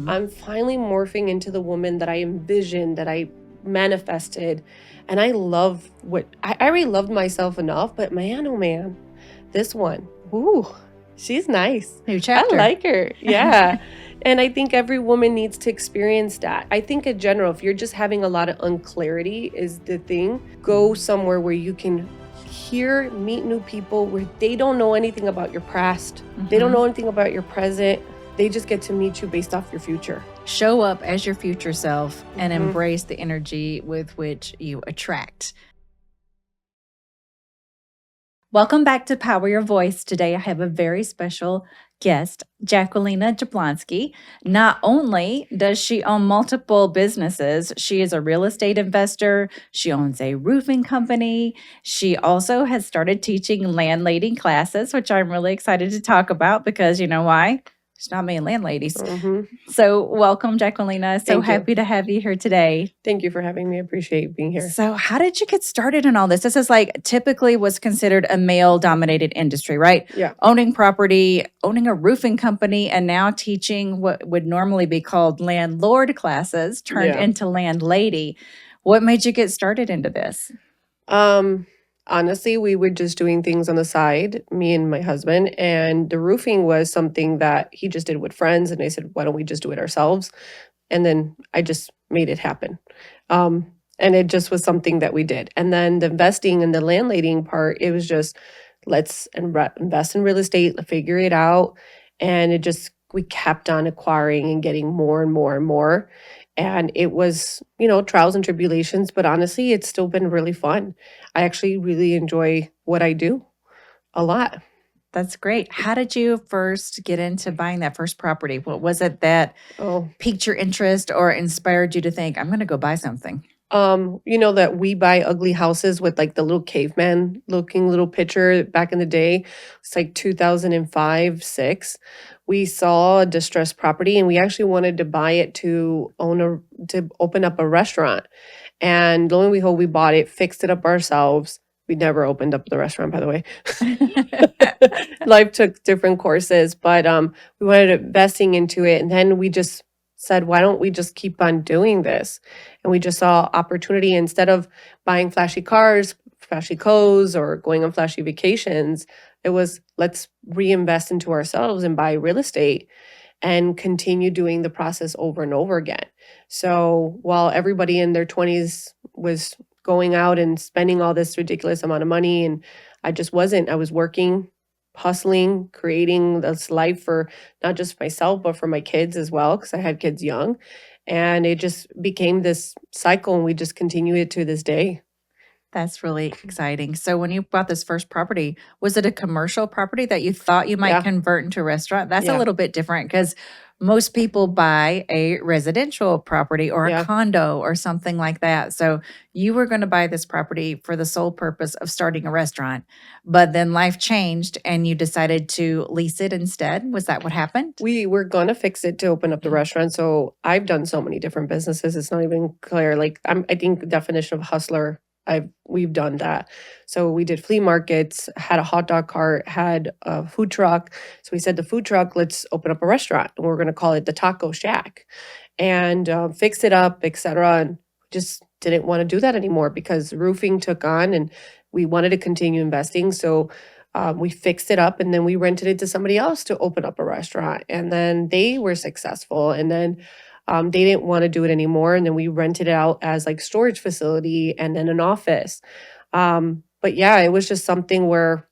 Mhm. I'm finally morphing into the woman that I envisioned, that I manifested. And I love I already loved myself enough, but man, oh man, this one, ooh, she's nice. New I chapter. like her. Yeah. And I think every woman needs to experience that. I think in general, if you're just having a lot of unclarity is the thing, go somewhere where you can meet new people where they don't know anything about your past. They don't Mhm. know anything about your present. They just get to meet you based off your future. Show up as your future self and Mhm. embrace the energy with which you attract. Welcome back to Power Your Voice. Today I have a very special guest, Jacquelina Jablonski. Not only does she own multiple businesses, she is a real estate investor, she owns a roofing company, she also has started teaching landlady classes, which I'm really excited to talk about because you know why? There's not many landladies. Mhm. So, welcome, Jacquelina. So Thank you. happy to have you here today. Thank you for having me. I appreciate being here. So, how did you get started in all this? This is like typically was considered a male dominated industry, right? Yeah. Owning property, owning a roofing company, and now teaching what would normally be called landlord classes turned Yeah. into landlady. What made you get started into this? Honestly, we were just doing things on the side, me and my husband, and the roofing was something that he just did with friends, and I said, "Why don't we just do it ourselves?" And then I just made it happen. And it just was something that we did. And then the investing and the landlading part, it was just let's invest in real estate, figure it out, and it just we kept on acquiring and getting more and more and more. And it was, trials and tribulations, but honestly, it's still been really fun. I actually really enjoy what I do a lot. That's great. How did you first get into buying that first property? What was it that Oh, piqued your interest or inspired you to think, I'm going to go buy something? you know that we buy ugly houses with like the little caveman looking little picture back in the day. It's like 2005, 6. We saw a distressed property and we actually wanted to buy it to open up a restaurant. And lo and behold, we bought it, fixed it up ourselves. We never opened up the restaurant, by the way. Life took different courses, but we wanted investing into it, and then we just said, "Why don't we just keep on doing this?" And we just saw opportunity instead of buying flashy cars, flashy clothes, or going on flashy vacations. It was let's reinvest into ourselves and buy real estate and continue doing the process over and over again. So while everybody in their 20s was going out and spending all this ridiculous amount of money, and I just wasn't, I was working, hustling, creating this life for not just myself, but for my kids as well, because I had kids young. And it just became this cycle, and we just continue it to this day. That's really exciting. So when you bought this first property, was it a commercial property that you thought you might Yeah. convert into a restaurant? That's a Yeah. little bit different because most people buy a residential property or a Yeah. condo or something like that. So you were going to buy this property for the sole purpose of starting a restaurant, but then life changed and you decided to lease it instead. Was that what happened? We were gonna fix it to open up the restaurant. So I've done so many different businesses. It's not even clear. Like I think the definition of hustler, we've done that. So we did flea markets, had a hot dog cart, had a food truck. So we said the food truck, let's open up a restaurant, and we're gonna call it the Taco Shack, and fix it up, etc. And just didn't want to do that anymore because roofing took on, and we wanted to continue investing. So we fixed it up and then we rented it to somebody else to open up a restaurant. And then they were successful. And then they didn't want to do it anymore. And then we rented it out as like storage facility and then an office. But yeah, it was just something where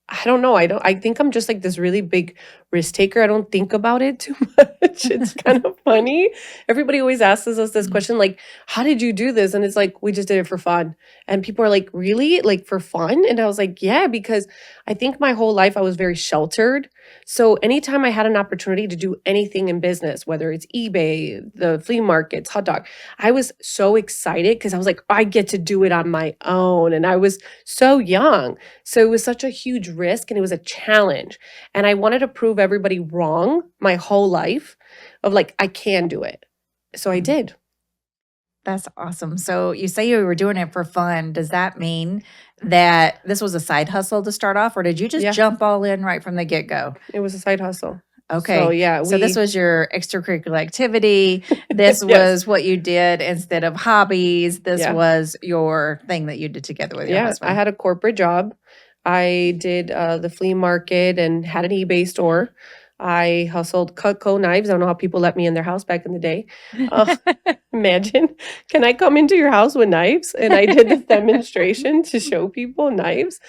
I don't know. I think I'm just like this really big risk taker. I don't think about it too much. It's kind of funny. Everybody always asks us this question, like, how did you do this? And it's like, we just did it for fun. And people are like, really? Like for fun? And I was like, yeah, because I think my whole life I was very sheltered. So anytime I had an opportunity to do anything in business, whether it's eBay, the flea markets, hot dog, I was so excited because I was like, I get to do it on my own. And I was so young. So it was such a huge risk and it was a challenge. And I wanted to prove everybody wrong my whole life of like, I can do it. So I did. That's awesome. So you say you were doing it for fun. Does that mean that this was a side hustle to start off, or did you just Yeah, jump all in right from the get go? it was a side hustle. So Okay. yeah, So this we was your extracurricular activity. This yes. was what you did instead of hobbies. This Yeah. was your thing that you did together with your Yeah, I husband. had a corporate job. I did the flea market and had an eBay store. I hustled Cutco knives. I don't know how people let me in their house back in the day. Uh, imagine, can I come into your house with knives? And I did this demonstration to show people knives.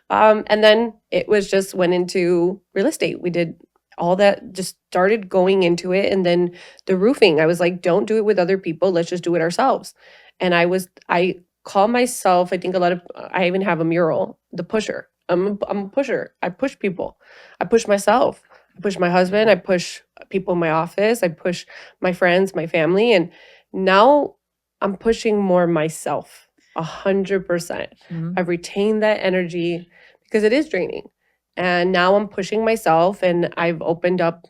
And then it was just went into real estate. We did all that, just started going into it. And then the roofing, I was like, don't do it with other people. Let's just do it ourselves. And I call myself, I think a lot of, I even have a mural, the pusher. I'm a pusher. I push people. I push myself. I push my husband. I push people in my office. I push my friends, my family. And now I'm pushing more myself, 100%. Mhm. I've retained that energy because it is draining. And now I'm pushing myself and I've opened up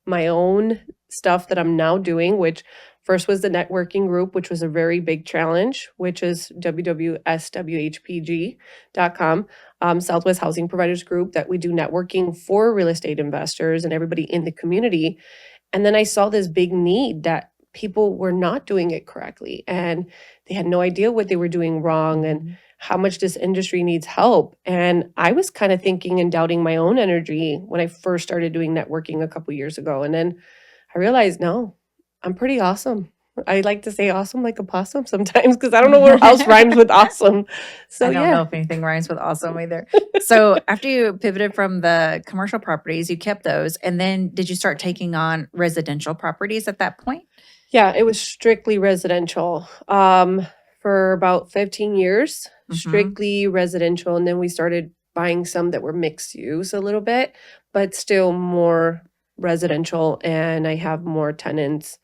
my own stuff that I'm now doing, which first was the networking group, which was a very big challenge, which is www.swhpg.com, Southwest Housing Providers Group, that we do networking for real estate investors and everybody in the community. And then I saw this big need that people were not doing it correctly and they had no idea what they were doing wrong and Mhm. how much this industry needs help. And I was kind of thinking and doubting my own energy when I first started doing networking a couple years ago. And then I realized, no, I'm pretty awesome. I like to say awesome like a possum sometimes because I don't know what else rhymes with awesome. So I don't know yeah. if anything rhymes with awesome either. So after you pivoted from the commercial properties, you kept those. And then did you start taking on residential properties at that point? Yeah, it was strictly residential. For about 15 years, Mhm. strictly residential, and then we started buying some that were mixed use a little bit, but still more residential, and I have more tenants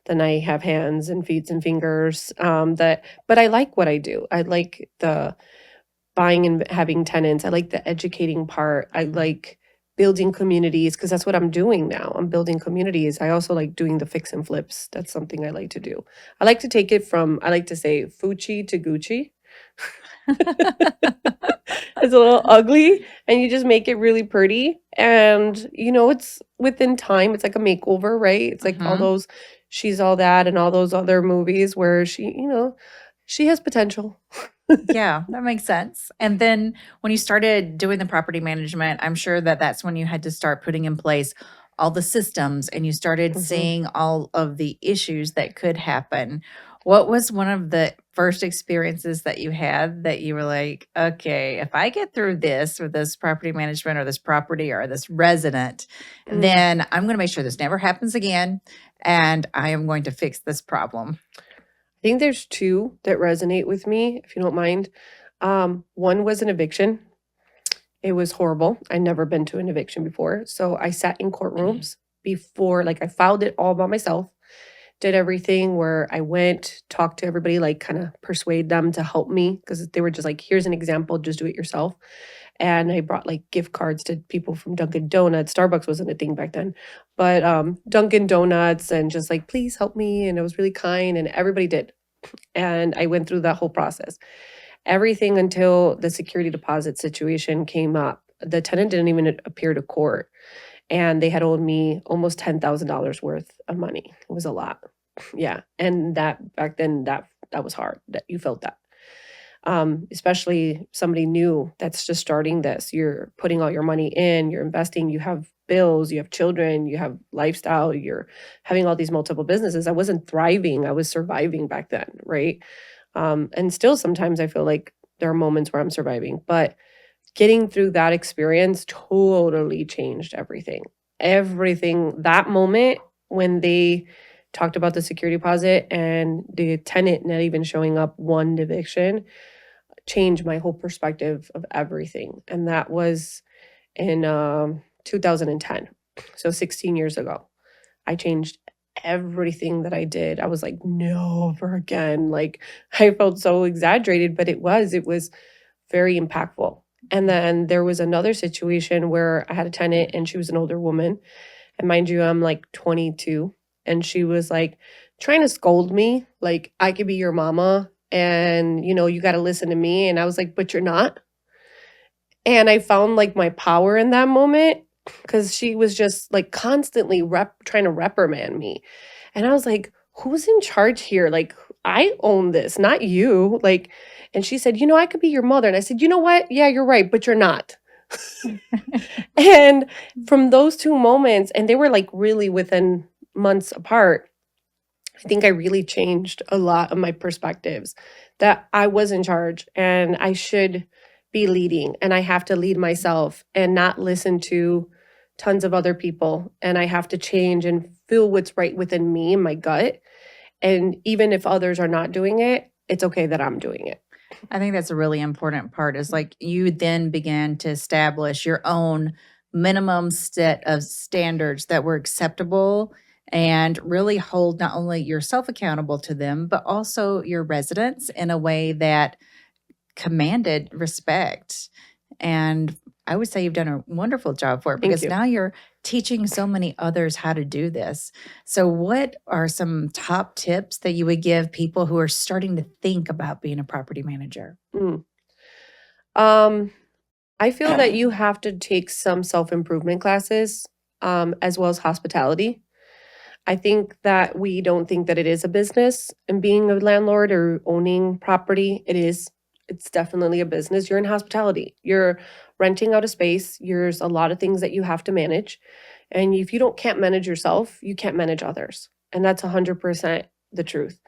than I have hands and feet and fingers, that but I like what I do. I like the buying and having tenants. I like the educating part. I like building communities because that's what I'm doing now. I'm building communities. I also like doing the fix and flips. That's something I like to do. I like to take it from, I like to say Fucci to Gucci. It's a little ugly and you just make it really pretty. And, it's within time. It's like a makeover, right? It's like all Mhm. those, She's All That and all those other movies where she has potential. Yeah, that makes sense. And then when you started doing the property management, I'm sure that that's when you had to start putting in place all the systems and you started Mhm. seeing all of the issues that could happen. What was one of the first experiences that you had that you were like, okay, if I get through this with this property management or this property or this resident, Mm. then I'm going to make sure this never happens again and I am going to fix this problem? I think there's 2 that resonate with me, if you don't mind. One was an eviction. It was horrible. I'd never been to an eviction before, so I sat in courtrooms before like, I filed it all by myself, did everything where I went, talked to everybody, like, kinda persuade them to help me because they were just like, "Here's an example, just do it yourself." And I brought, like, gift cards to people from Dunkin' Donuts. Starbucks wasn't a thing back then, but, Dunkin' Donuts and just like, "Please help me," and it was really kind, and everybody did. And I went through that whole process. Everything until the security deposit situation came up. The tenant didn't even appear to court, and they had owed me almost $10,000 worth of money. It was a lot. Yeah, and that back then, that was hard, that you felt that. Especially somebody new that's just starting this. You're putting all your money in, you're investing, you have bills, you have children, you have lifestyle, you're having all these multiple businesses. I wasn't thriving, I was surviving back then, right? And still sometimes I feel like there are moments where I'm surviving, but getting through that experience totally changed everything. Everything, that moment when they talked about the security deposit and the tenant not even showing up one eviction changed my whole perspective of everything. And that was in 2010. So 16 years ago. I changed everything that I did. I was like, never again. Like I felt so exaggerated, but it was very impactful. And then there was another situation where I had a tenant and she was an older woman. And mind you, I'm like 22. And she was like trying to scold me, like, I could be your mama and you got to listen to me. And I was like, but you're not. And I found like my power in that moment. because she was just like constantly trying to reprimand me. And I was like, who's in charge here? Like, I own this, not you. Like, and she said, I could be your mother. And I said, you know what? Yeah, you're right, but you're not. And from those two moments, and they were like really within months apart, I think I really changed a lot of my perspectives that I was in charge and I should be leading and I have to lead myself and not listen to tons of other people. And I have to change and feel what's right within me and my gut. And even if others are not doing it, it's okay that I'm doing it. I think that's a really important part is like you then began to establish your own minimum set of standards that were acceptable and really hold not only yourself accountable to them, but also your residents in a way that commanded respect. And I would say you've done a wonderful job for it Thank because you. now you're teaching so many others how to do this. So, what are some top tips that you would give people who are starting to think about being a property manager? Mm. Um, I feel that you have to take some self-improvement classes, as well as hospitality. I think that we don't think that it is a business and being a landlord or owning property. It is. It's definitely a business. You're in hospitality. You're renting out a space. There's a lot of things that you have to manage. And if you don't can't manage yourself, you can't manage others. And that's 100% the truth.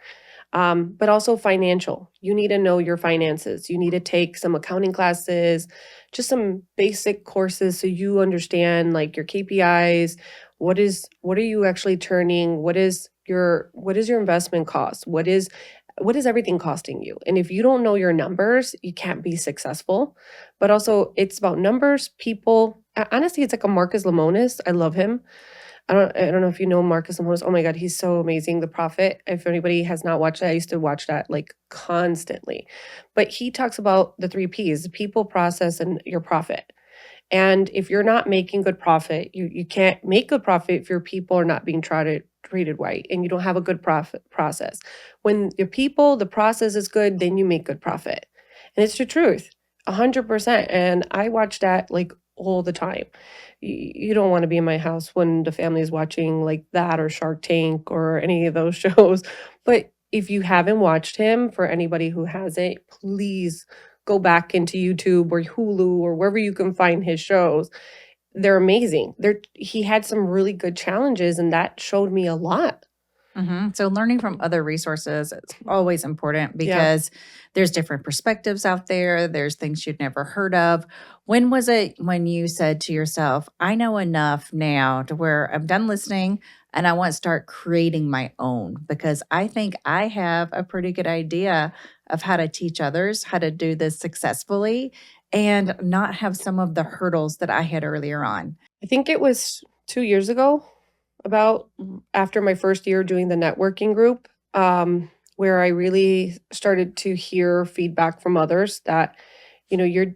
But also financial. You need to know your finances. You need to take some accounting classes, just some basic courses so you understand like your KPIs. What are you actually turning? What is your investment cost? What is everything costing you? And if you don't know your numbers, you can't be successful. But also it's about numbers, people. Honestly, it's like a Marcus Lemonis. I love him. I don't know if you know Marcus Lemonis. Oh my god, he's so amazing. The Prophet. If anybody has not watched that, I used to watch that like constantly. But he talks about the 3 Ps, people, process, and your profit. And if you're not making good profit, you can't make good profit if your people are not being treated right and you don't have a good profit process. When your people, the process is good, then you make good profit. And it's the truth. 100%. And I watch that like all the time. You don't want to be in my house when the family is watching like that or Shark Tank or any of those shows. But if you haven't watched him, for anybody who hasn't, please go back into YouTube or Hulu or wherever you can find his shows. They're amazing. He had some really good challenges and that showed me a lot. So, learning from other resources is always important Yeah. because there's different perspectives out there. There's things you'd never heard of. When was it when you said to yourself, I know enough now to where I'm done listening and I want to start creating my own? Because I think I have a pretty good idea of how to teach others how to do this successfully and not have some of the hurdles that I had earlier on. I think it was 2 years ago, about after my first year doing the networking group, where I really started to hear feedback from others that, you're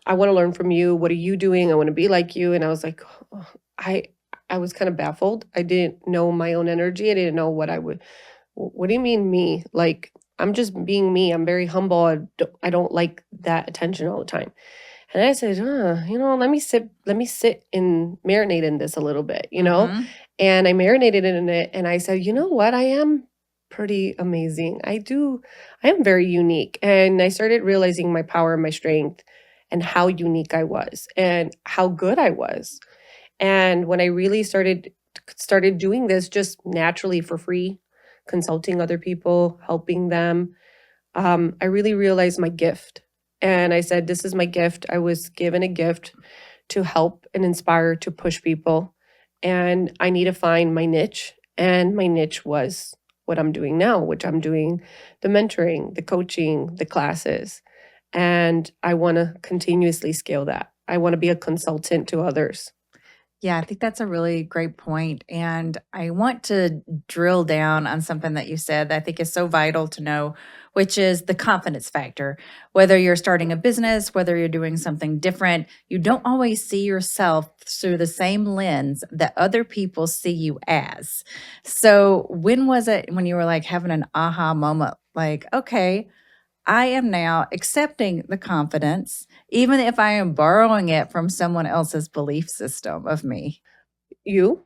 I want to learn from you. What are you doing? I want to be like you. And I was like, oh, I was kind of baffled. I didn't know my own energy. I didn't know what I would. What do you mean me? Like I'm just being me. I'm very humble. I don't like that attention all the time. And I said, let me sit and marinate in this a little bit. Mhm. And I marinated in it and I said, you know what? I am pretty amazing. I am very unique. And I started realizing my power and my strength and how unique I was and how good I was. And when I really started doing this just naturally for free, consulting other people, helping them, I really realized my gift. And I said, this is my gift. I was given a gift to help and inspire, to push people. And I need to find my niche. And my niche was what I'm doing now, which I'm doing the mentoring, the coaching, the classes. And I want to continuously scale that. I want to be a consultant to others. Yeah, I think that's a really great point. And I want to drill down on something that you said that I think is so vital to know, which is the confidence factor. Whether you're starting a business, whether you're doing something different, you don't always see yourself through the same lens that other people see you as. So, when was it when you were like having an aha moment? Like, okay, I am now accepting the confidence, even if I am borrowing it from someone else's belief system of me. You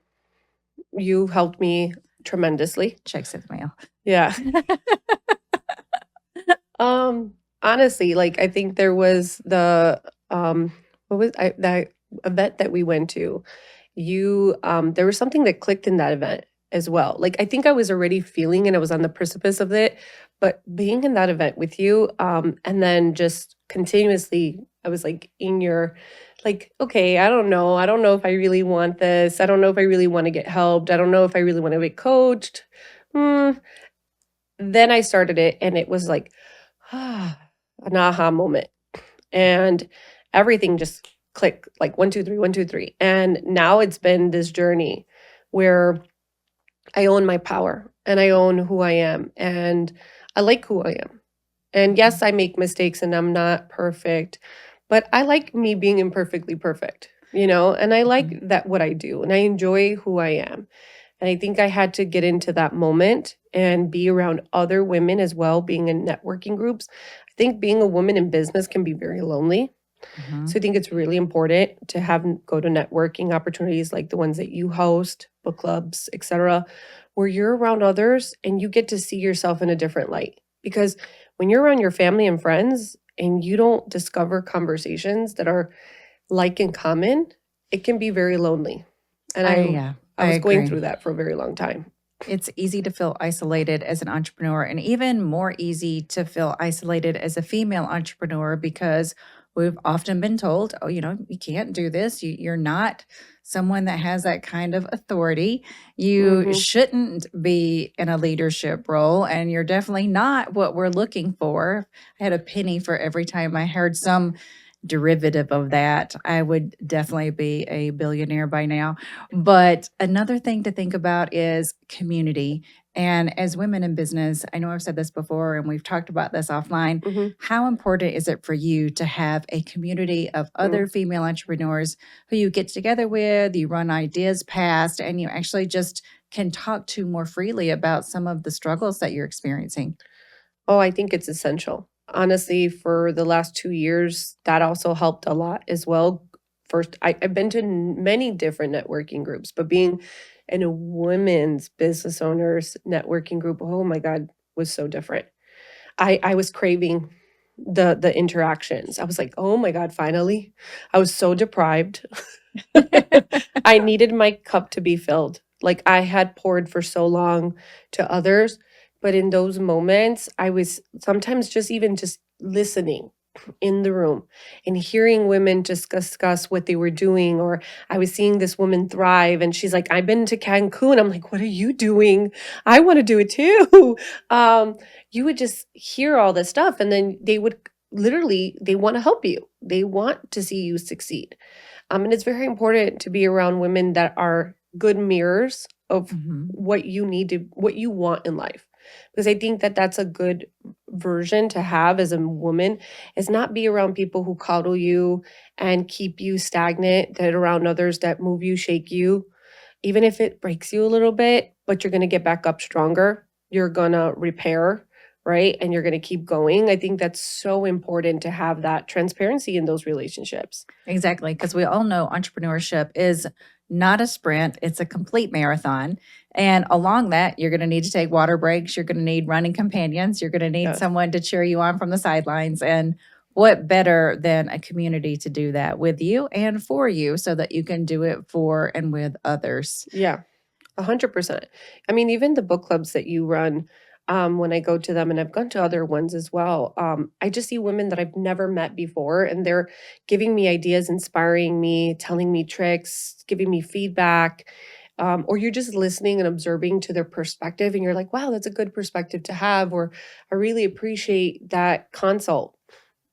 you helped me tremendously. Checks in the mail. Yeah. Um, Honestly, like, I think there was what was that event that we went to. There was something that clicked in that event as well. Like, I think I was already feeling and I was on the precipice of it, but being in that event with you, and then just continuously, I was like in your, like, okay, I don't know. I don't know if I really want this. I don't know if I really want to get helped. I don't know if I really want to get coached. Hmm. Then I started it and it was like, an aha moment. And everything just clicked like 1, 2, 3, 1, 2, 3. And now it's been this journey where I own my power and I own who I am and I like who I am. And yes, I make mistakes and I'm not perfect, but I like me being imperfectly perfect, and I like Mhm. that what I do and I enjoy who I am. And I think I had to get into that moment and be around other women as well, being in networking groups. I think being a woman in business can be very lonely. So Mhm. I think it's really important to go to networking opportunities like the ones that you host, book clubs, etc., where you're around others and you get to see yourself in a different light. Because when you're around your family and friends and you don't discover conversations that are like in common, it can be very lonely. And Yeah, I I was going agree. through that for a very long time. It's easy to feel isolated as an entrepreneur, and even more easy to feel isolated as a female entrepreneur because we've often been told, oh, you can't do this. You're not someone that has that kind of authority. You Mhm. shouldn't be in a leadership role, and you're definitely not what we're looking for. I had a penny for every time I heard some derivative of that. I would definitely be a billionaire by now. But another thing to think about is community. And as women in business, I know I've said this before and we've talked about this offline. Mhm. How important is it for you to have a community of Mm. other female entrepreneurs who you get together with, you run ideas past, and you actually just can talk to more freely about some of the struggles that you're experiencing? Oh, I think it's essential. Honestly, for the last 2 years, that also helped a lot as well. First, I've been to many different networking groups, but being in a women's business owners networking group, oh my God, was so different. I was craving the interactions. I was like, "Oh my God, finally." I was so deprived. I needed my cup to be filled. Like, I had poured for so long to others, but in those moments, I was sometimes just even just listening in the room and hearing women just discuss what they were doing, or I was seeing this woman thrive and she's like, "I've been to Cancun." I'm like, "What are you doing? I wanna do it too." Um, you would just hear all this stuff, and then they would literally they wanna help you. They want to see you succeed. And it's very important to be around women that are good mirrors of Mhm. what you want in life. Because I think that that's a good version to have as a woman is not be around people who coddle you and keep you stagnant, that around others that move you, shake you, even if it breaks you a little bit, but you're going to get back up stronger. You're going to repair, right? And you're going to keep going. I think that's so important to have that transparency in those relationships. Exactly, because we all know entrepreneurship is not a sprint, it's a complete marathon. And along that, you're going to need to take water breaks, you're going to need running companions, you're going to need Yes. someone to cheer you on from the sidelines. And what better than a community to do that with you and for you so that you can do it for and with others? Yeah. 100%. I mean, even the book clubs that you run, when I go to them, and I've gone to other ones as well, I just see women that I've never met before, and they're giving me ideas, inspiring me, telling me tricks, giving me feedback, or you're just listening and observing to their perspective, and you're like, wow, that's a good perspective to have, or I really appreciate that consult.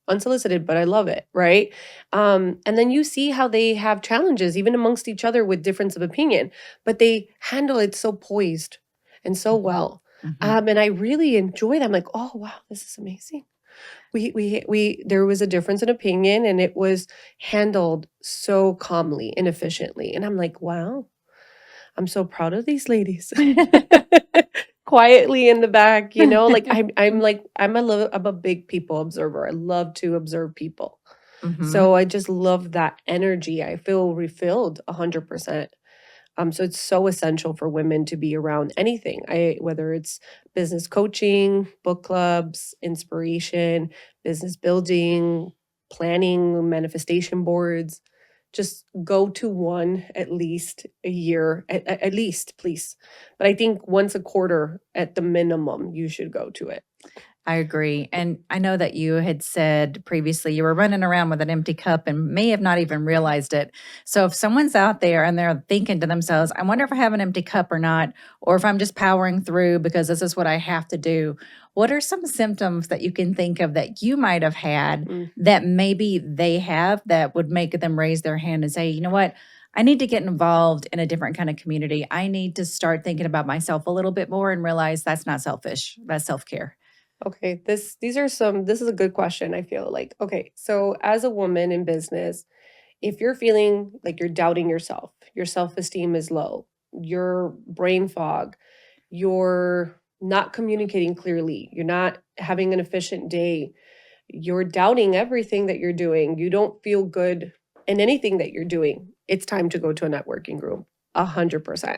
Unsolicited, but I love it, right? And then you see how they have challenges even amongst each other with difference of opinion, but they handle it so poised and so Mhm. well. Mhm. And I really enjoy that. I'm like, oh wow, this is amazing. We there was a difference in opinion and it was handled so calmly and efficiently. And I'm like, wow, I'm so proud of these ladies. quietly in the back, you know, like I'm a big people observer. I love to observe people. Mhm. So I just love that energy. I feel refilled 100%. So it's so essential for women to be around anything. Whether it's business coaching, book clubs, inspiration, business building, planning, manifestation boards. Just go to one at least a year, at least, please. But I think once a quarter at the minimum, you should go to it. I agree. And I know that you had said previously you were running around with an empty cup and may have not even realized it. So if someone's out there and they're thinking to themselves, I wonder if I have an empty cup or not, or if I'm just powering through because this is what I have to do, what are some symptoms that you can think of that you might have had Mm. that maybe they have that would make them raise their hand and say, you know what? I need to get involved in a different kind of community. I need to start thinking about myself a little bit more and realize that's not selfish. That's self care. Okay, this is a good question, I feel like. Okay, so as a woman in business, if you're feeling like you're doubting yourself, your self-esteem is low, your brain fog, you're not communicating clearly, you're not having an efficient day, you're doubting everything that you're doing, you don't feel good in anything that you're doing, it's time to go to a networking group. 100%.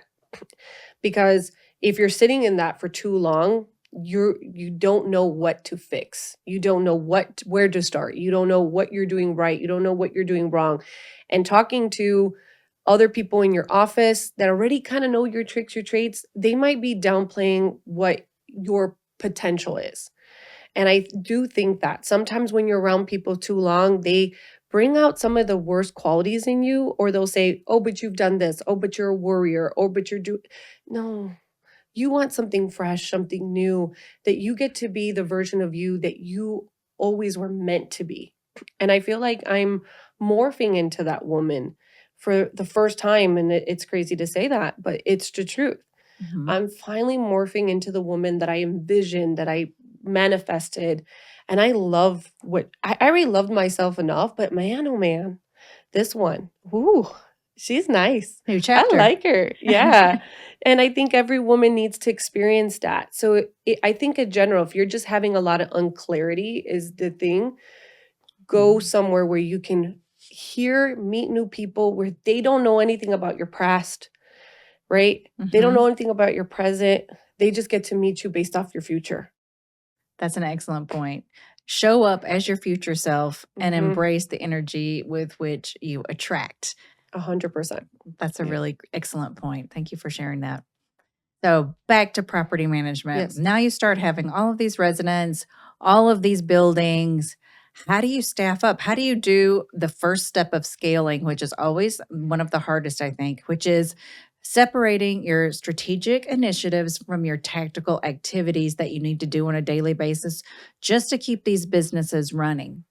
Because if you're sitting in that for too long, you don't know what to fix. You don't know where to start. You don't know what you're doing right. You don't know what you're doing wrong. And talking to other people in your office that already kind of know your tricks, your traits, they might be downplaying what your potential is. And I do think that sometimes when you're around people too long, they bring out some of the worst qualities in you, or they'll say, oh, but you've done this. Oh, but you're a warrior. Oh, but you're do. No, you want something fresh, something new, that you get to be the version of you that you always were meant to be. And I feel like I'm morphing into that woman for the first time. And it's crazy to say that, but it's the truth. Mhm. I'm finally morphing into the woman that I envisioned, that I manifested. And I love I already loved myself enough, but man, oh man, this one, ooh, she's nice. New I chapter. like her. Yeah. And I think every woman needs to experience that. So I think in general, if you're just having a lot of unclarity, is the thing, go Mhm. somewhere where you can meet new people where they don't know anything about your past, right? They don't know Mhm. anything about your present. They just get to meet you based off your future. That's an excellent point. Show up as your future self and Mhm. embrace the energy with which you attract. 100%. That's a Yeah. really excellent point. Thank you for sharing that. So, back to property management. Yes. Now you start having all of these residents, all of these buildings. How do you staff up? How do you do the first step of scaling, which is always one of the hardest, I think, which is separating your strategic initiatives from your tactical activities that you need to do on a daily basis just to keep these businesses running?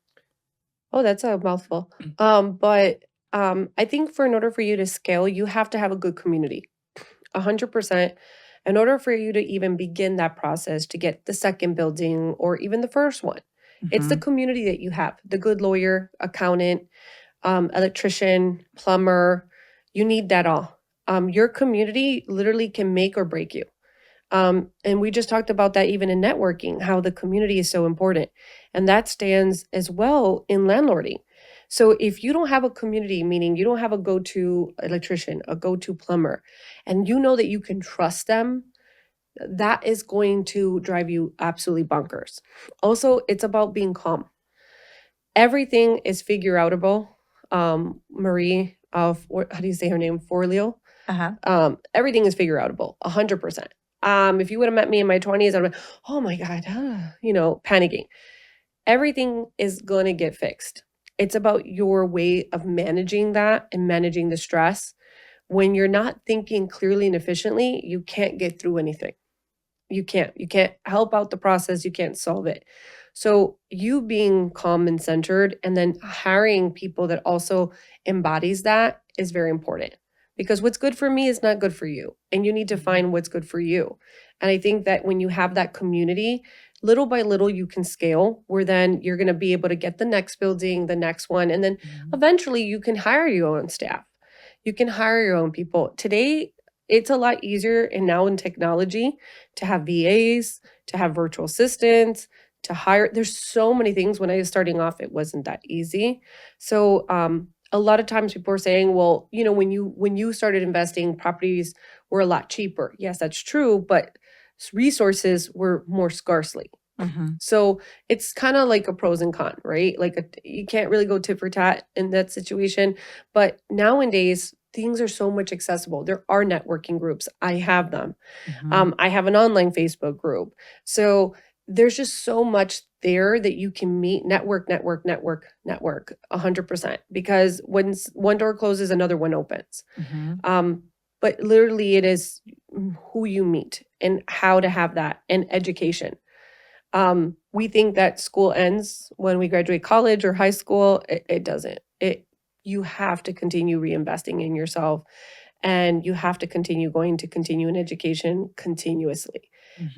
Oh, that's a mouthful. But I think in order for you to scale, you have to have a good community. 100%. In order for you to even begin that process to get the second building or even the first one, it's the Mhm. community that you have, the good lawyer, accountant, electrician, plumber. You need that all. Your community literally can make or break you. And we just talked about that even in networking, how the community is so important. And that stands as well in landlording. So if you don't have a community, meaning you don't have a go to electrician, a go to plumber, and you know that you can trust them, that is going to drive you absolutely bonkers. Also, it's about being calm. Everything is figure outable. Marie of how do you say her name? Forleo. Uh-huh. Everything is figure outable, 100%. If you would have met me in my 20s, I'd be like, oh my God, panicking. Everything is going to get fixed. It's about your way of managing that and managing the stress. When you're not thinking clearly and efficiently, you can't get through anything. You can't. You can't help out the process. You can't solve it. So you being calm and centered and then hiring people that also embodies that is very important. Because what's good for me is not good for you. And you need to find what's good for you. And I think that when you have that community, little by little you can scale where then you're going to be able to get the next building, the next one, and then Mhm. eventually you can hire your own staff. You can hire your own people. Today It's a lot easier and now in technology to have VAs, to have virtual assistants, to hire. There's so many things. When I was starting off, it wasn't that easy. So a lot of times people are saying, well, when you started investing, properties were a lot cheaper. Yes, that's true, but resources were more scarcely. Mhm. So it's kind of like a pros and cons, right? You can't really go tit for tat in that situation. But nowadays, things are so much accessible. There are networking groups. I have them. Mhm. I have an online Facebook group. So there's just so much there that you can meet, network, 100%. Because when one door closes, another one opens. Mhm. But literally, it is who you meet and how to have that and education. We think that school ends when we graduate college or high school. It doesn't. You have to continue reinvesting in yourself, and you have to continue going to continuing education continuously.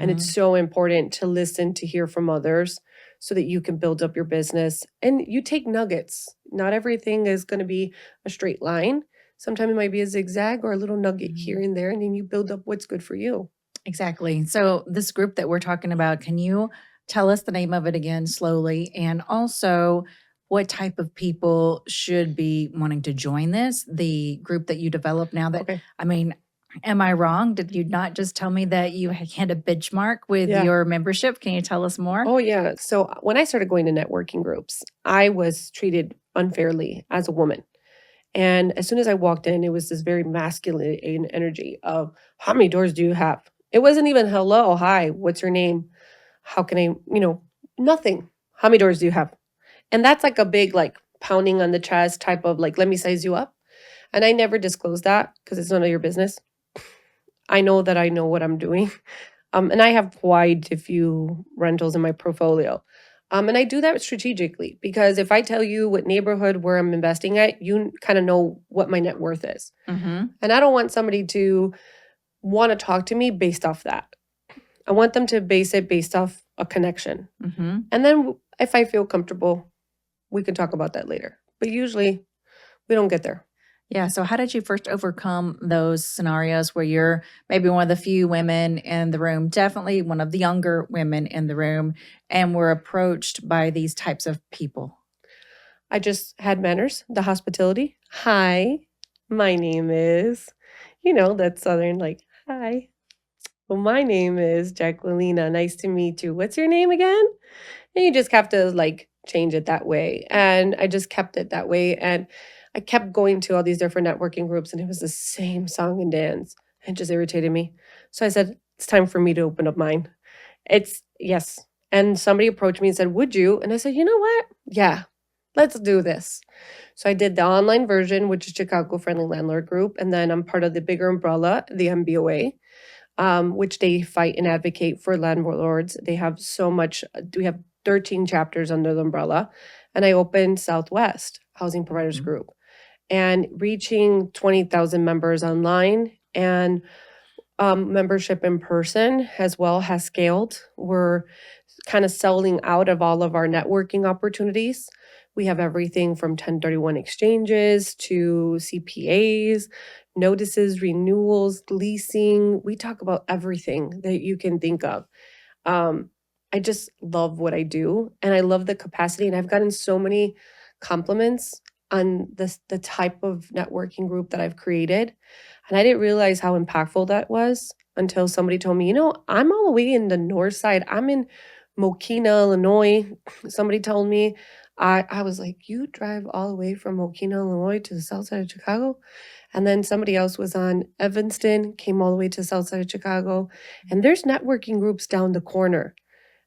And it's Mhm. so important to listen to hear from others so that you can build up your business and you take nuggets. Not everything is going to be a straight line. Sometimes it might be a zigzag or a little nugget here Mhm. and there, and then you build up what's good for you. Exactly. So this group that we're talking about, can you tell us the name of it again slowly? And also, what type of people should be wanting to join this? The group that you develop now that, Okay. I mean, am I wrong? Did you not just tell me that you had a benchmark with Yeah. your membership? Can you tell us more? Oh, yeah. So when I started going to networking groups, I was treated unfairly as a woman. And as soon as I walked in, it was this very masculine energy of, how many doors do you have? It wasn't even hello, hi, what's your name? How can I, nothing. How many doors do you have? And that's like a big, like, pounding on the chest type of like, let me size you up. And I never disclose that because it's none of your business. I know that I know what I'm doing. And I have quite a few rentals in my portfolio. And I do that strategically because if I tell you what neighborhood where I'm investing at, you kind of know what my net worth is. Mm-hmm. And I don't want somebody to want to talk to me based off that. I want them to base it based off a connection. Mm-hmm. And then if I feel comfortable, we can talk about that later. But usually we don't get there. Yeah. So, how did you first overcome those scenarios where you're maybe one of the few women in the room, definitely one of the younger women in the room, and were approached by these types of people? I just had manners, the hospitality. Hi, my name is, that Southern, like, hi. Well, my name is Jacquelina. Nice to meet you. What's your name again? And you just have to like change it that way. And I just kept it that way. And I kept going to all these different networking groups, and it was the same song and dance. It just irritated me. So I said, it's time for me to open up mine. It's yes. And somebody approached me and said, would you? And I said, you know what? Yeah, let's do this. So I did the online version, which is Chicago Friendly Landlord Group. And then I'm part of the bigger umbrella, the MBOA, which they fight and advocate for landlords. They have so much, we have 13 chapters under the umbrella. And I opened Southwest Housing Providers Mhm. Group and reaching 20,000 members online and membership in person as well has scaled. We're kind of selling out of all of our networking opportunities. We have everything from 1031 exchanges to CPAs, notices, renewals, leasing. We talk about everything that you can think of. Um, I just love what I do and I love the capacity. And I've gotten so many compliments on the type of networking group that I've created. And I didn't realize how impactful that was until somebody told me, I'm all the way in the north side. I'm in Mokina, Illinois. Somebody told me, I was like, you drive all the way from Mokina, Illinois to the south side of Chicago? And then somebody else was on Evanston, came all the way to the south side of Chicago. And there's networking groups down the corner,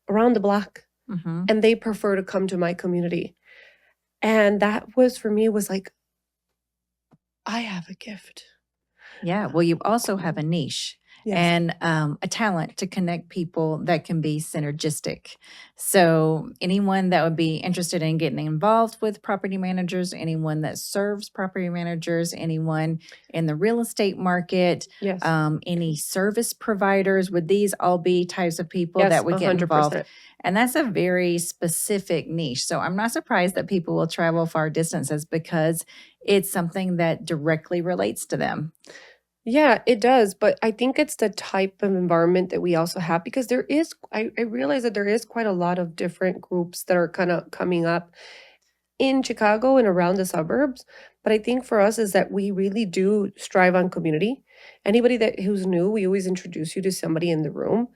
around the block, Mhm. and they prefer to come to my community. And that was for me was like, I have a gift. Yeah. Well, you also have a niche Yes. and a talent to connect people that can be synergistic. So, anyone that would be interested in getting involved with property managers, anyone that serves property managers, anyone in the real estate market, Yes. any service providers, would these all be types of people Yes, that would get involved? 100%. And that's a very specific niche. So, I'm not surprised that people will travel far distances because it's something that directly relates to them. Yeah, it does, but I think it's the type of environment that we also have because I realize that there is quite a lot of different groups that are kind of coming up in Chicago and around the suburbs. But I think for us is that we really do strive on community. Anybody that who's new, we always introduce you to somebody in the room.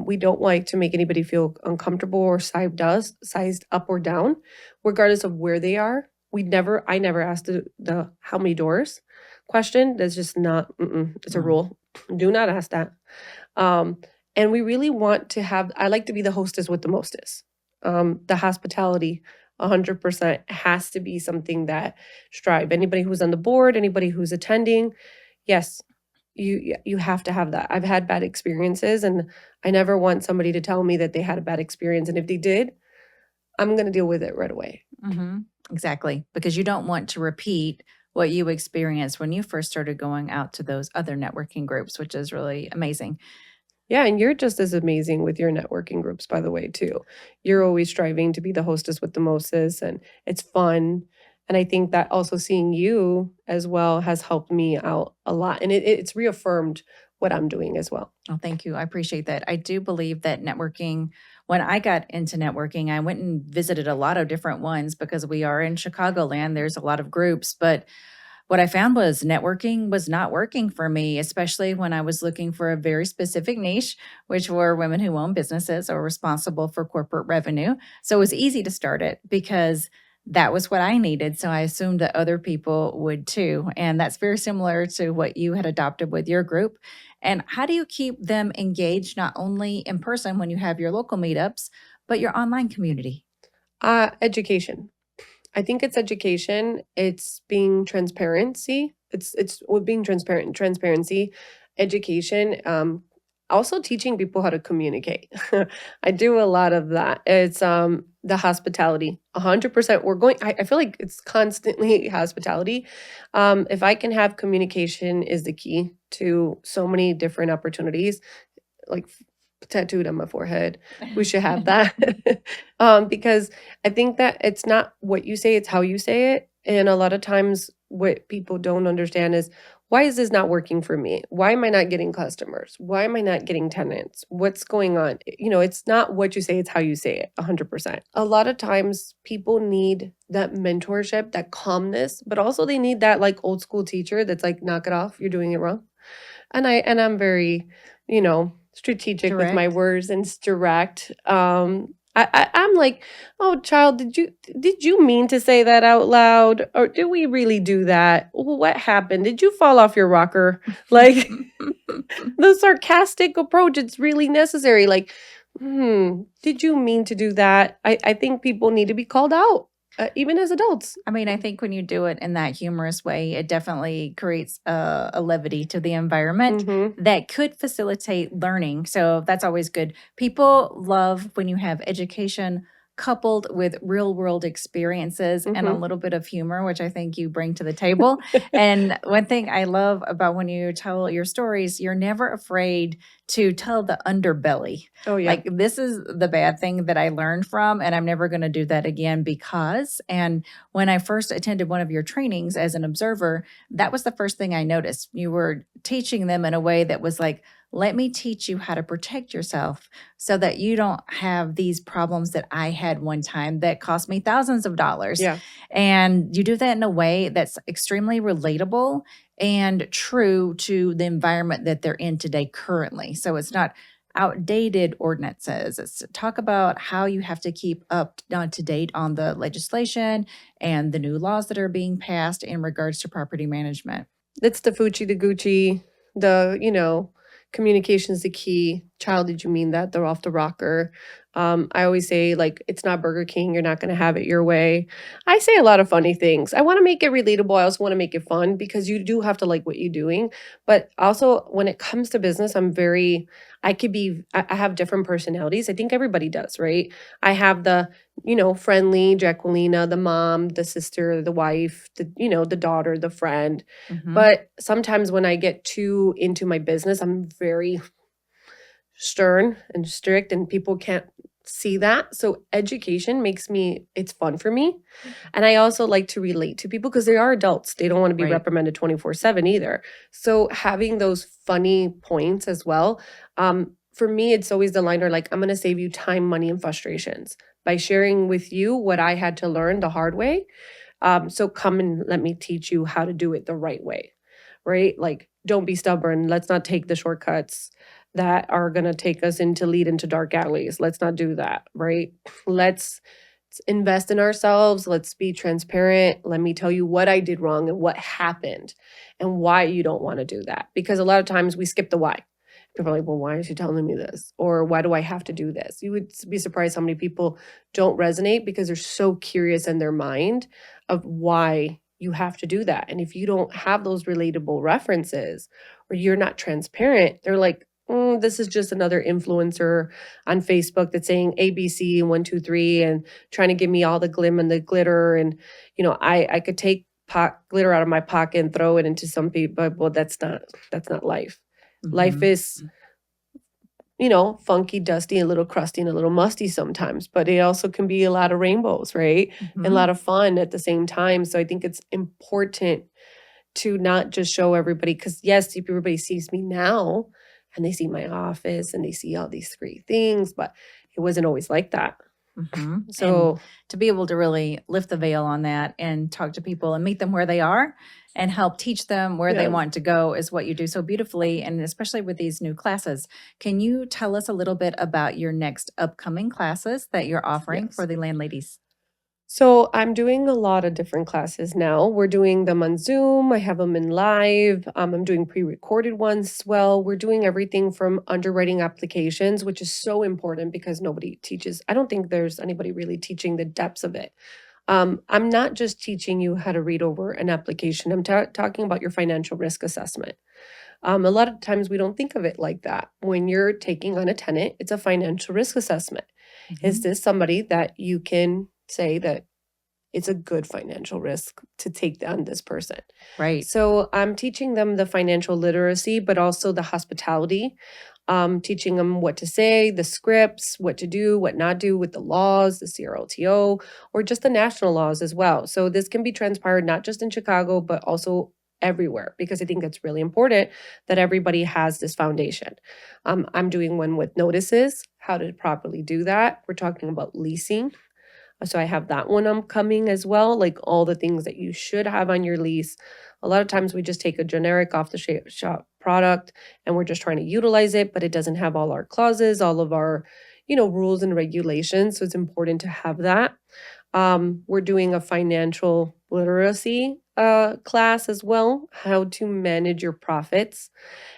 We don't like to make anybody feel uncomfortable or sized up or down, regardless of where they are. I never asked the how many doors question. That's just not, it's a Mm. rule. Do not ask that. Um, and we really want to have, I like to be the hostess with the mostest. The hospitality 100% has to be something that strive. Anybody who's on the board, anybody who's attending, yes, you have to have that. I've had bad experiences, and I never want somebody to tell me that they had a bad experience. And if they did, I'm going to deal with it right away. Mhm. Exactly, because you don't want to repeat what you experienced when you first started going out to those other networking groups, which is really amazing. Yeah, and you're just as amazing with your networking groups, by the way, too. You're always striving to be the hostess with the mostest, and it's fun. And I think that also seeing you as well has helped me out a lot, and it's reaffirmed what I'm doing as well. Oh, thank you. I appreciate that. I do believe that networking, when I got into networking, I went and visited a lot of different ones because we are in Chicagoland. There's a lot of groups, but what I found was networking was not working for me, especially when I was looking for a very specific niche, which were women who own businesses or responsible for corporate revenue. So it was easy to start it because that was what I needed. So I assumed that other people would too. And that's very similar to what you had adopted with your group. And how do you keep them engaged, not only in person when you have your local meetups, but your online community? Education. I think it's education. It's being transparency. It's well, being transparency, education. Also teaching people how to communicate. I do a lot of that. It's the hospitality. 100%. I feel like it's constantly hospitality. If I can have communication is the key to so many different opportunities like tattooed on my forehead. We should have that. Because I think that it's not what you say, it's how you say it. And a lot of times what people don't understand is why is this not working for me? Why am I not getting customers? Why am I not getting tenants? What's going on? It's not what you say, it's how you say it, 100%. A lot of times people need that mentorship, that calmness, but also they need that like old school teacher that's like, knock it off, you're doing it wrong. And I'm very, strategic with my Direct. words and direct. I'm like, oh child, did you mean to say that out loud? Or did we really do that? What happened? Did you fall off your rocker? Like the sarcastic approach, it's really necessary. Like, did you mean to do that? I think people need to be called out, even as adults. I mean, I think when you do it in that humorous way, it definitely creates a levity to the environment Mm-hmm. that could facilitate learning. So that's always good. People love when you have education coupled with real world experiences and a Mm-hmm. little bit of humor, which I think you bring to the table. And one thing I love about when you tell your stories, you're never afraid to tell the underbelly. Oh yeah. Like, this is the bad thing that I learned from, and I'm never going to do that again because. And when I first attended one of your trainings as an observer, that was the first thing I noticed. You were teaching them in a way that was like, let me teach you how to protect yourself so that you don't have these problems that I had one time that cost me thousands of dollars. Yeah. And you do that in a way that's extremely relatable and true to the environment that they're in today currently. So it's not outdated ordinances. It's to talk about how you have to keep up to date on the legislation and the new laws that are being passed in regards to property management. It's the Fucci, the Gucci, communication's the key. Child, did you mean that? They're off the rocker. I always say, like, it's not Burger King. You're not going to have it your way. I say a lot of funny things. I want to make it relatable. I also want to make it fun because you do have to like what you're doing. But also, when it comes to business, I have different personalities. I think everybody does, right? I have the friendly Jacquelina, the mom, the sister, the wife, the daughter, the friend. Mhm. But sometimes when I get too into my business, I'm very stern and strict, and people can't see that. So education makes it's fun for me. And I also like to relate to people because they are adults. They don't want to be Right. reprimanded 24/7 either. So having those funny points as well. For me, it's always the liner like, I'm going to save you time, money, and frustrations by sharing with you what I had to learn the hard way. So come and let me teach you how to do it the right way, right? Like, don't be stubborn. Let's not take the shortcuts that are going to take us lead into dark alleys. Let's not do that, right? Let's invest in ourselves. Let's be transparent. Let me tell you what I did wrong and what happened and why you don't want to do that. Because a lot of times we skip the why. People are like, well, why is she telling me this? Or why do I have to do this? You would be surprised how many people don't resonate because they're so curious in their mind of why you have to do that. And if you don't have those relatable references or you're not transparent, they're like, this is just another influencer on Facebook that's saying ABC and 1, 2, 3 and trying to give me all the glim and the glitter. And, I could take glitter out of my pocket and throw it into some people. Well, that's not life. Life is, funky, dusty, a little crusty, and a little musty sometimes, but it also can be a lot of rainbows, right? And a lot of fun at the same time. So I think it's important to not just show everybody, because yes, everybody sees me now and they see my office and they see all these great things, but it wasn't always like that. And So to be able to really lift the veil on that and talk to people and meet them where they are and help teach them where they Yes. want to go is what you do so beautifully. And especially with these new classes, can you tell us a little bit about your next upcoming classes that you're offering Yes. for the landladies? So I'm doing a lot of different classes now. We're doing them on Zoom. I have them in live. I'm doing pre-recorded ones as well. We're doing everything from underwriting applications, which is so important because nobody teaches. I don't think there's anybody really teaching the depths of it. I'm not just teaching you how to read over an application. I'm talking about your financial risk assessment. A lot of times we don't think of it like that. When you're taking on a tenant, it's a financial risk assessment. Is this somebody that you can say that it's a good financial risk to take on this person? Right. So I'm teaching them the financial literacy, but also the hospitality, teaching them what to say, the scripts, what to do, what not do with the laws, the CRLTO, or just the national laws as well. So this can be transpired not just in Chicago, but also everywhere, because I think it's really important that everybody has this foundation. I'm doing one with notices, how to properly do that. We're talking about leasing. So I have that one coming as well, like all the things that you should have on your lease. A lot of times we just take a generic off the shop product and we're just trying to utilize it, but it doesn't have all our clauses, all of our, rules and regulations. So it's important to have that. We're doing a financial literacy class as well, how to manage your profits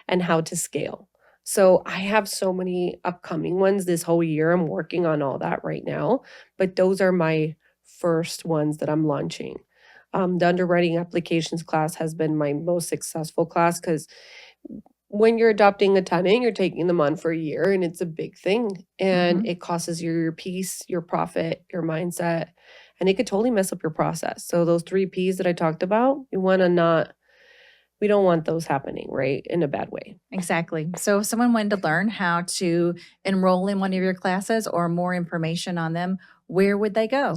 and how to scale. So I have so many upcoming ones this whole year. I'm working on all that right now, but those are my first ones that I'm launching. The underwriting applications class has been my most successful class because when you're adopting a tenant, you're taking them on for a year and it's a big thing and it costs you your peace, your profit, your mindset, and it could totally mess up your process. So those 3 Ps that I talked about, we don't want those happening, right? In a bad way. Exactly. So if someone wanted to learn how to enroll in one of your classes or more information on them, where would they go?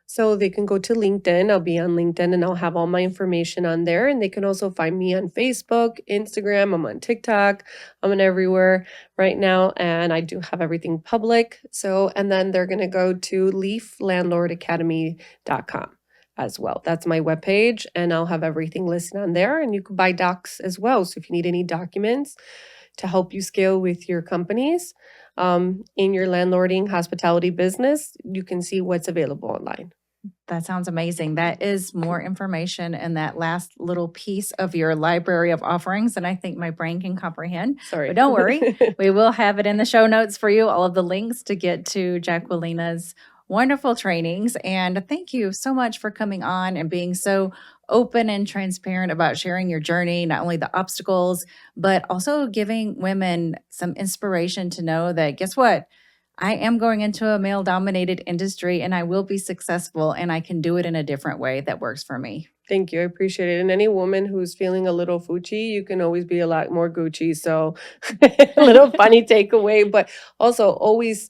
So they can go to LinkedIn. I'll be on LinkedIn and I'll have all my information on there. And they can also find me on Facebook, Instagram. I'm on TikTok. I'm on everywhere right now. And I do have everything public. So, and then they're going to go to leaflandlordacademy.com as well. That's my webpage. And I'll have everything listed on there. And you can buy docs as well. So if you need any documents to help you scale with your companies in your landlording hospitality business, you can see what's available online. That sounds amazing. That is more information in that last little piece of your library of offerings than I think my brain can comprehend. Sorry. But don't worry, we will have it in the show notes for you, all of the links to get to Jacquelina's wonderful trainings. And thank you so much for coming on and being so open and transparent about sharing your journey, not only the obstacles, but also giving women some inspiration to know that, guess what? I am going into a male dominated industry and I will be successful and I can do it in a different way that works for me. Thank you. I appreciate it. And any woman who's feeling a little Fuchi, you can always be a lot more Gucci. So a little funny takeaway, but also always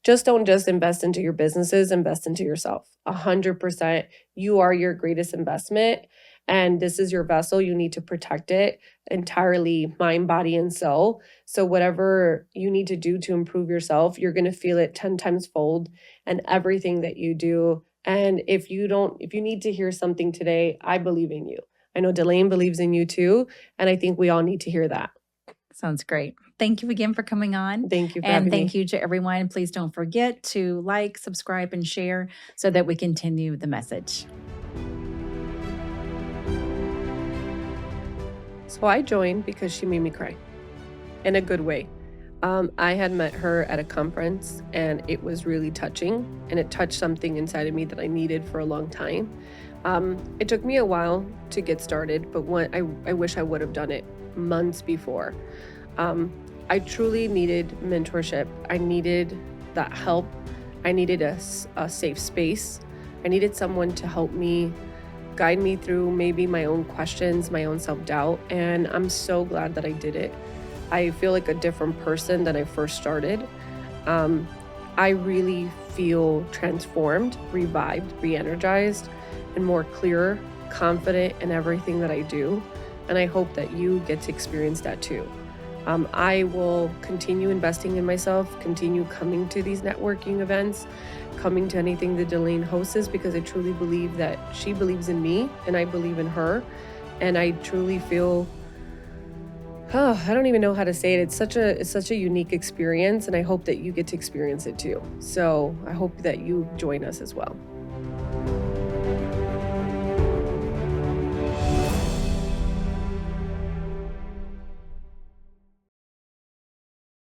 just don't just invest into your businesses, invest into yourself. 100%. You are your greatest investment. And this is your vessel. You need to protect it entirely, mind, body, and soul. So, whatever you need to do to improve yourself, you're going to feel it 10 times fold and everything that you do. And if you need to hear something today, I believe in you. I know Delane believes in you too. And I think we all need to hear that. Sounds great. Thank you again for coming on. Thank you for And having thank me. you to everyone. Please don't forget to like, subscribe, and share so that we continue the message. So I joined because she made me cry in a good way. I had met her at a conference and it was really touching, and it touched something inside of me that I needed for a long time. It took me a while to get started, but I wish I would have done it months before. I truly needed mentorship. I needed that help. I needed a safe space. I needed someone to help me guide me through maybe my own questions, my own self-doubt, and I'm so glad that I did it. I feel like a different person than I first started. I really feel transformed, revived, re-energized, and more clear, confident in everything that I do. And I hope that you get to experience that too. I will continue investing in myself, continue coming to these networking events, coming to anything that Delane hosts, because I truly believe that she believes in me and I believe in her. And I truly feel, I don't even know how to say it. It's such a unique experience, and I hope that you get to experience it too. So I hope that you join us as well.